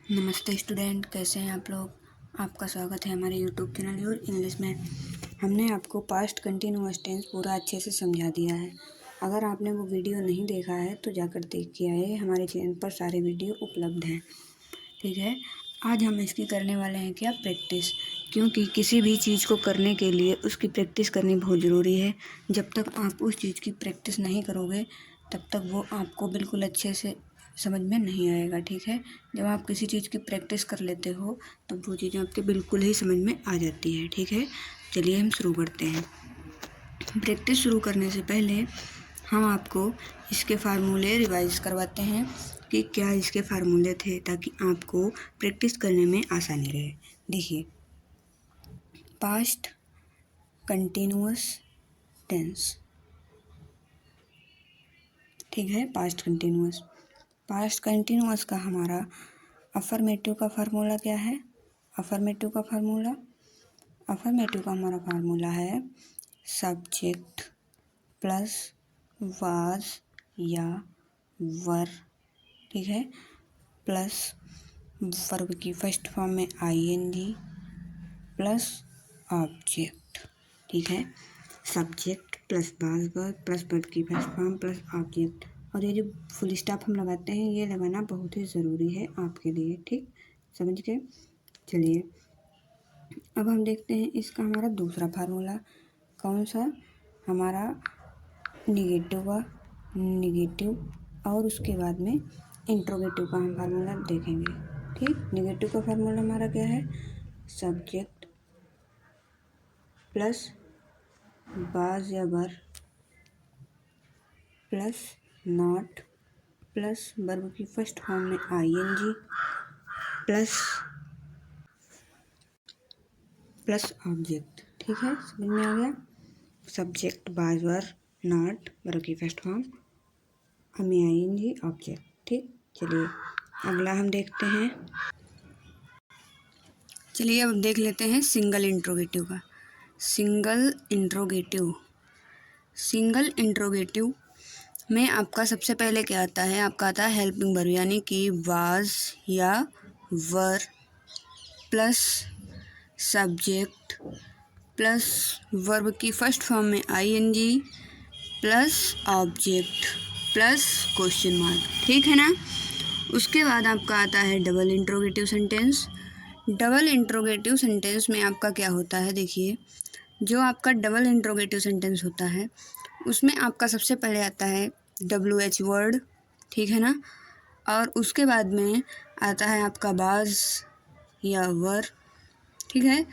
नमस्ते स्टूडेंट, कैसे हैं आप लोग। आपका स्वागत है हमारे यूट्यूब चैनल योर इंग्लिश में। हमने आपको पास्ट कंटिन्यूअस टेंस पूरा अच्छे से समझा दिया है। अगर आपने वो वीडियो नहीं देखा है तो जाकर देख के आए, हमारे चैनल पर सारे वीडियो उपलब्ध हैं। ठीक है, आज हम इसकी करने वाले हैं क्या, प्रैक्टिस। क्योंकि किसी भी चीज़ को करने के लिए उसकी प्रैक्टिस करनी बहुत ज़रूरी है। जब तक आप उस चीज़ की प्रैक्टिस नहीं करोगे तब तक वो आपको बिल्कुल अच्छे से समझ में नहीं आएगा। ठीक है, जब आप किसी चीज़ की प्रैक्टिस कर लेते हो तो वो चीज़ें आपके बिल्कुल ही समझ में आ जाती है। ठीक है, चलिए हम शुरू करते हैं। प्रैक्टिस शुरू करने से पहले हम आपको इसके फार्मूले रिवाइज करवाते हैं कि क्या इसके फार्मूले थे, ताकि आपको प्रैक्टिस करने में आसानी रहे। देखिए, पास्ट कंटिन्यूअस टेंस, ठीक है। पास्ट कंटिन्यूअस का हमारा अफर्मेटिव का फार्मूला क्या है। अफर्मेटिव का हमारा फार्मूला है सब्जेक्ट प्लस वाज या वर, ठीक है, प्लस वर्ब की फर्स्ट फॉर्म में आईएनजी प्लस ऑब्जेक्ट। ठीक है, subject plus was verb plus verb की फर्स्ट फॉर्म प्लस ऑब्जेक्ट। और ये जो फुल स्टॉप हम लगाते हैं, ये लगाना बहुत ही ज़रूरी है आपके लिए। ठीक, समझ गए। चलिए अब हम देखते हैं इसका हमारा दूसरा फार्मूला कौन सा, हमारा निगेटिव और उसके बाद में इंट्रोगेटिव का हम फार्मूला देखेंगे। ठीक, निगेटिव का फार्मूला हमारा क्या है, सब्जेक्ट प्लस वाज या were plus not plus verb की फर्स्ट फॉर्म में आईएनजी प्लस ऑब्जेक्ट। ठीक है, समझ में आ गया। Subject was were not verb की फर्स्ट फॉर्म हमें आईएनजी ऑब्जेक्ट। ठीक, चलिए अगला हम देखते हैं। चलिए अब देख लेते हैं सिंगल इंट्रोगेटिव का। सिंगल इंट्रोगेटिव में आपका सबसे पहले क्या आता है, आपका आता है हेल्पिंग वर्ब, यानी कि वाज या were plus subject plus verb की फर्स्ट फॉर्म में ING plus object plus question mark. ठीक है ना। उसके बाद आपका आता है double interrogative sentence. Double interrogative sentence में आपका क्या होता है, देखिए, जो आपका डबल इंट्रोगेटिव सेंटेंस होता है उसमें आपका सबसे पहले आता है WH वर्ड, ठीक है ना, और उसके बाद में आता है आपका वाज या वर, ठीक है।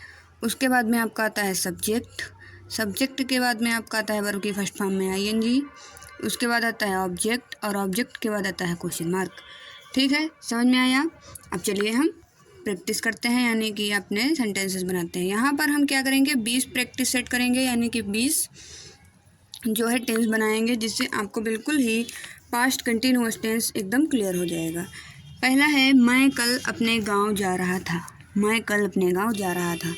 उसके बाद में आपका आता है सब्जेक्ट के बाद में आपका आता है वर्ब की फर्स्ट फॉर्म में आईएनजी, उसके बाद आता है ऑब्जेक्ट और ऑब्जेक्ट के बाद आता है क्वेश्चन मार्क। ठीक है, समझ में आया। अब चलिए हम प्रैक्टिस करते हैं, यानी कि अपने सेंटेंसेस बनाते हैं। यहाँ पर हम क्या करेंगे, 20 प्रैक्टिस सेट करेंगे, यानी कि 20 जो है टेंस बनाएंगे, जिससे आपको बिल्कुल ही पास्ट कंटिन्यूअस टेंस एकदम क्लियर हो जाएगा। पहला है मैं कल अपने गांव जा रहा था।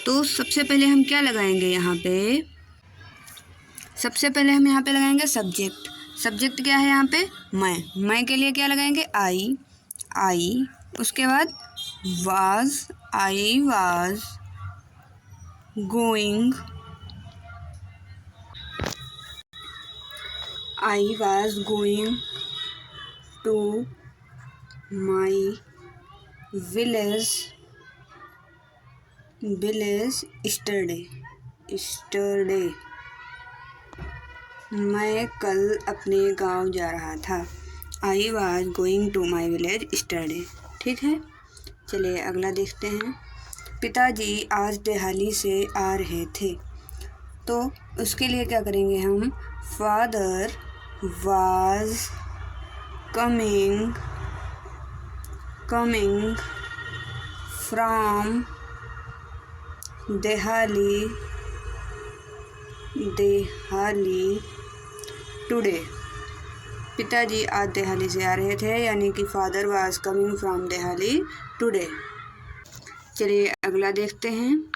तो सबसे पहले हम क्या लगाएंगे, यहाँ पे सबसे पहले हम यहाँ पे लगाएंगे सब्जेक्ट क्या है यहाँ पे, मैं के लिए क्या लगाएंगे, आई। उसके बाद I was going to my village yesterday. मैं कल अपने गांव जा रहा था। I was going to my village yesterday. ठीक है, चलिए अगला देखते हैं। पिताजी आज दिहाली से आ रहे थे। तो उसके लिए क्या करेंगे हम, father was coming from Delhi today. पिताजी आज दिहाली से आ रहे थे, यानी कि father was coming from Delhi today. चलिए अगला देखते हैं।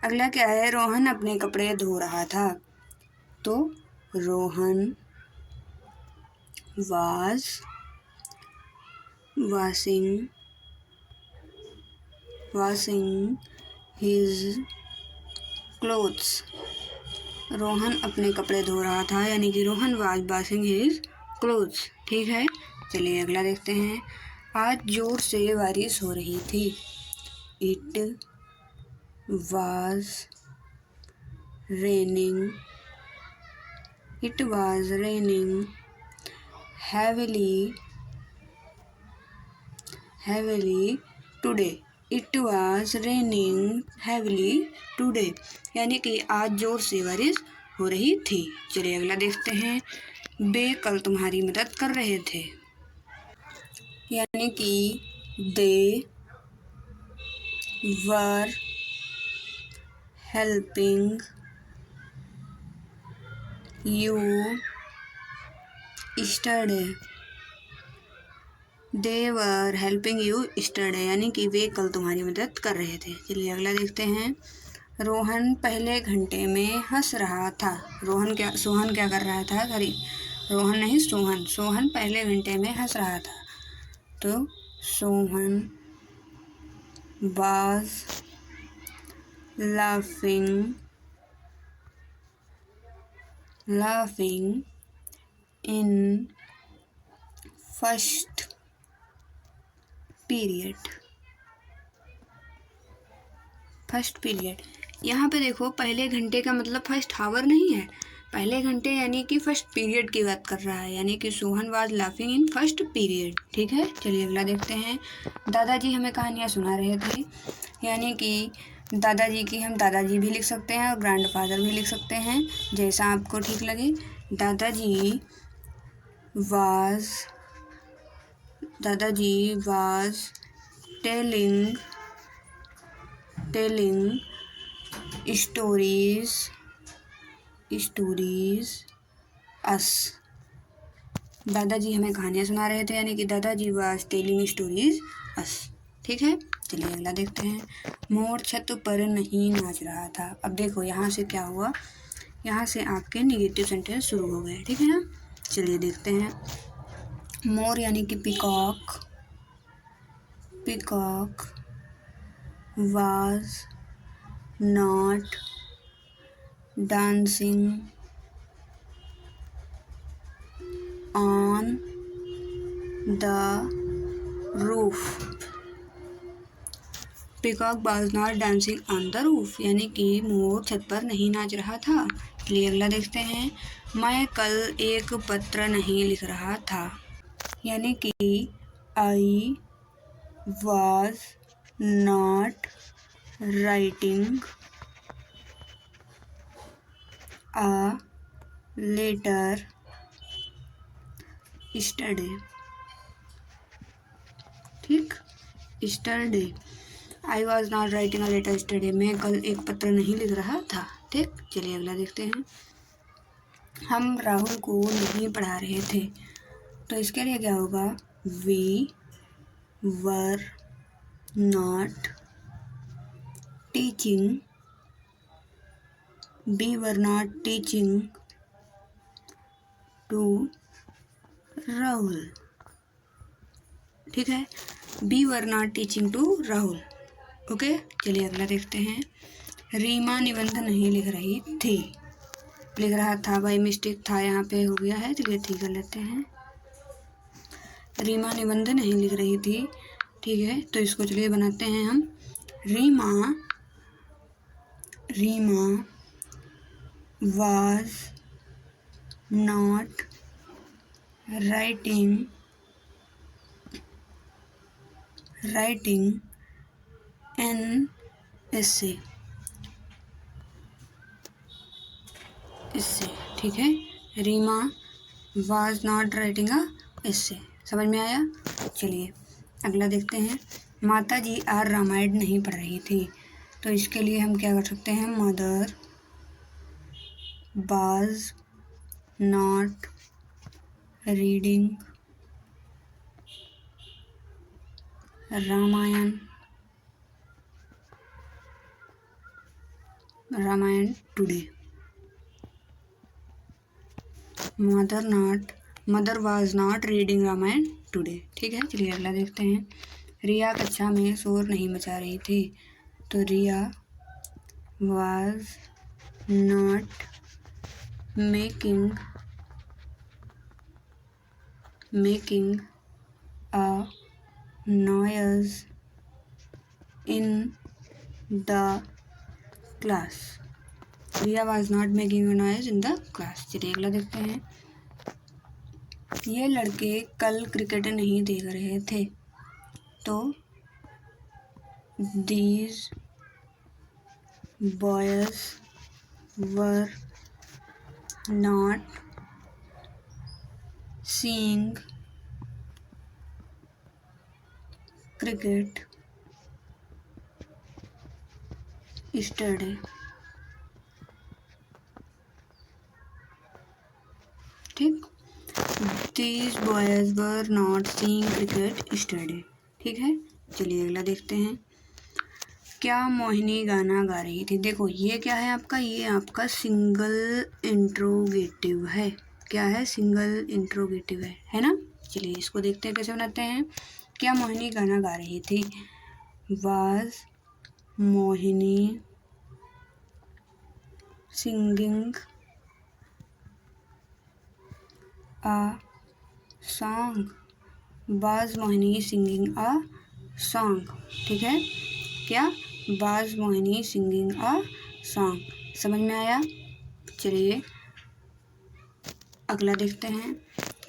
अगला क्या है, रोहन अपने कपड़े धो रहा था। तो Rohan was washing washing his clothes. Rohan अपने कपड़े धो रहा था, यानी कि Rohan was washing his clothes. ठीक है, चलिए अगला देखते हैं। आज जोर से बारिश हो रही थी। It was raining. It was raining heavily today. It was raining heavily today, यानी कि आज जोर से बारिश हो रही थी। चलिए अगला देखते हैं। वे कल तुम्हारी मदद कर रहे थे, यानी कि they were helping you yesterday. They were helping you yesterday, यानी कि वे कल तुम्हारी मदद कर रहे थे। चलिए अगला देखते हैं। रोहन पहले घंटे में हंस रहा था। सोहन क्या कर रहा था? सॉरी, रोहन नहीं, सोहन पहले घंटे में हंस रहा था। तो Sohan was laughing in first period. यहाँ पे देखो, पहले घंटे का मतलब फर्स्ट हावर नहीं है, पहले घंटे यानी कि फर्स्ट पीरियड की बात कर रहा है, यानी कि Sohan was laughing in first period. ठीक है, चलिए अगला देखते हैं। दादाजी हमें कहानियाँ सुना रहे थे, यानी कि दादाजी की हम दादाजी भी लिख सकते हैं और ग्रैंडफादर भी लिख सकते हैं, जैसा आपको ठीक लगे। दादाजी वाज टेलिंग स्टोरीज अस। दादाजी हमें कहानियाँ सुना रहे थे, यानी कि दादाजी वाज टेलिंग स्टोरीज अस। ठीक है, चलिए अगला देखते हैं। मोर छत पर नहीं नाच रहा था। अब देखो यहाँ से क्या हुआ, यहाँ से आपके नेगेटिव सेंटेंस शुरू हो गए। ठीक है ना, चलिए देखते हैं। मोर यानी कि peacock was not dancing on the roof. Peacock was not dancing on the roof, यानी कि मोर छत पर नहीं नाच रहा था। चलिए अगला देखते हैं। मैं कल एक पत्र नहीं लिख रहा था, यानी कि I was not writing a letter yesterday. ठीक, yesterday, I was not writing a letter yesterday, मैं कल एक पत्र नहीं लिख रहा था। ठीक, चलिए अगला देखते हैं। हम राहुल को नहीं पढ़ा रहे थे, तो इसके लिए क्या होगा? We were not teaching to Rahul. ठीक है, we were not teaching to Rahul. Okay, चलिए अगला देखते हैं। रीमा निबंध नहीं लिख रही थी, लिख रहा था, बाई मिस्टेक था, यहाँ पे हो गया है, चलिए ठीक कर लेते हैं। रीमा निबंध नहीं लिख रही थी। ठीक है, तो इसको चलिए बनाते हैं हम। Reema was not writing an essay। ठीक है, Reema was not writing a essay। समझ में आया? चलिए अगला देखते हैं। माता जी आज रामायण नहीं पढ़ रही थी, तो इसके लिए हम क्या कर सकते हैं? Mother was not reading Ramayan today. Mother was not reading Ramayan today. ठीक है, चलिए अगला देखते हैं। रिया कक्षा में शोर नहीं मचा रही थी, तो Riya was not making a noise in the class. Riya was not making a noise in the class. चलिए अगला देखते हैं। ये लड़के कल क्रिकेट नहीं देख रहे थे, तो these boys were not seeing cricket yesterday। ठीक, these boys were not seeing cricket yesterday। ठीक है, चलिए अगला देखते हैं। क्या मोहिनी गाना गा रही थी? देखो ये क्या है आपका, ये आपका सिंगल इंट्रोगेटिव है। क्या है? सिंगल इंट्रोगेटिव है ना। चलिए इसको देखते हैं कैसे बनाते हैं। क्या मोहिनी गाना गा रही थी? Was Mohini singing a song? Was Mohini singing a song. ठीक है, क्या? Was Mohini singing a song. समझ में आया? चलिए अगला देखते हैं।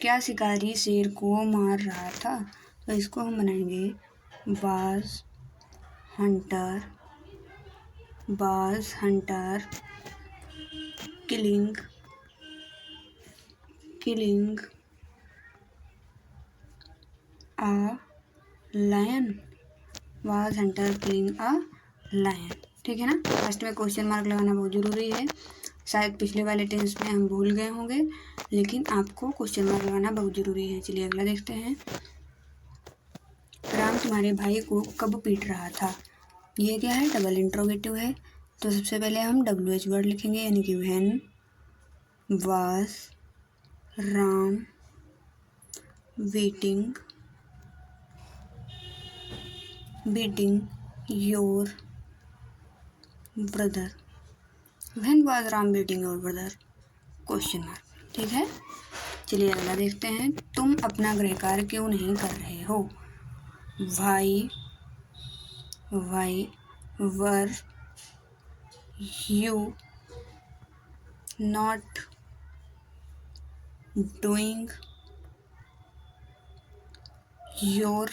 क्या शिकारी शेर को मार रहा था? तो इसको हम बनाएंगे was hunter killing a lion. Was hunter killing a lion. ठीक है ना। फर्स्ट में क्वेश्चन मार्क लगाना बहुत ज़रूरी है। शायद पिछले वाले टेंस में हम भूल गए होंगे, लेकिन आपको क्वेश्चन मार्क लगाना बहुत ज़रूरी है। चलिए अगला देखते हैं। राम तुम्हारे भाई को कब पीट रहा था? ये क्या है? डबल इंट्रोगेटिव है। तो सबसे पहले हम WH वर्ड लिखेंगे, यानी कि when was Ram beating your brother. When was Ram beating your brother? Question mark. ठीक है, चलिए अगला देखते हैं। तुम अपना गृह कार्य क्यों नहीं कर रहे हो? Why were you not doing your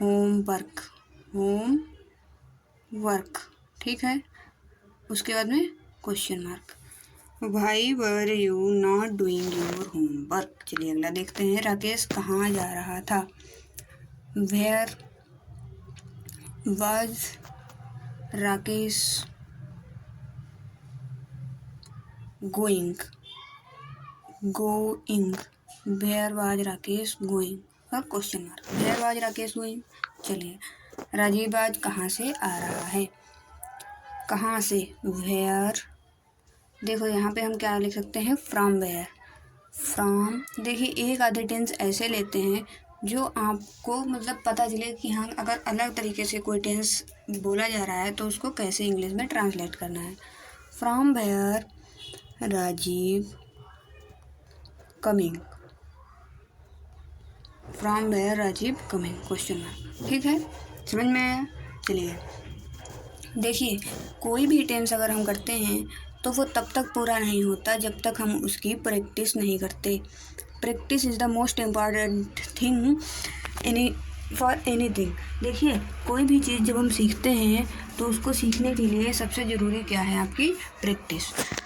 homework? ठीक है, उसके बाद में question mark. Why were you not doing your homework? चलिए अगला देखते हैं। राकेश कहाँ जा रहा था? Where was Rakesh going? Where was Rakesh going? और question mark. Where was Rakesh going? चलिए, राजीव आज कहाँ से आ रहा है? कहाँ से? वेयर। देखो यहाँ पे हम क्या लिख सकते हैं? From where. फ्रॉम। देखिए एक आधे टेंस ऐसे लेते हैं जो आपको मतलब पता चले कि हाँ, अगर अलग तरीके से कोई टेंस बोला जा रहा है तो उसको कैसे इंग्लिश में ट्रांसलेट करना है। From where Rajeev coming? From where Rajeev coming? Question mark. ठीक है, समझ में आया? चलिए देखिए, कोई भी टेंस अगर हम करते हैं तो वो तब तक पूरा नहीं होता जब तक हम उसकी प्रैक्टिस नहीं करते। Practice is the most important thing for anything. देखिए कोई भी चीज़ जब हम सीखते हैं तो उसको सीखने के लिए सबसे ज़रूरी क्या है? आपकी प्रैक्टिस।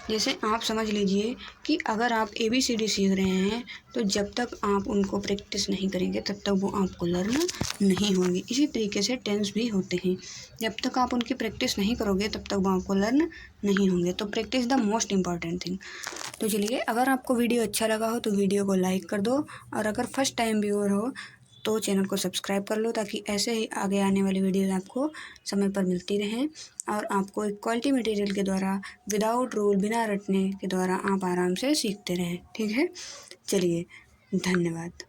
जैसे आप समझ लीजिए कि अगर आप ABCD सीख रहे हैं तो जब तक आप उनको प्रैक्टिस नहीं करेंगे तब तक वो आपको लर्न नहीं होंगे। इसी तरीके से टेंस भी होते हैं, जब तक आप उनकी प्रैक्टिस नहीं करोगे तब तक वो आपको लर्न नहीं होंगे। तो practice the most important thing. तो चलिए, अगर आपको वीडियो अच्छा लगा हो तो वीडियो को लाइक कर दो, और अगर फर्स्ट टाइम व्यूअर हो तो चैनल को सब्सक्राइब कर लो, ताकि ऐसे ही आगे आने वाली वीडियोज़ आपको समय पर मिलती रहें और आपको एक क्वालिटी मटेरियल के द्वारा विदाउट रूल, बिना रटने के द्वारा आप आराम से सीखते रहें। ठीक है, चलिए धन्यवाद।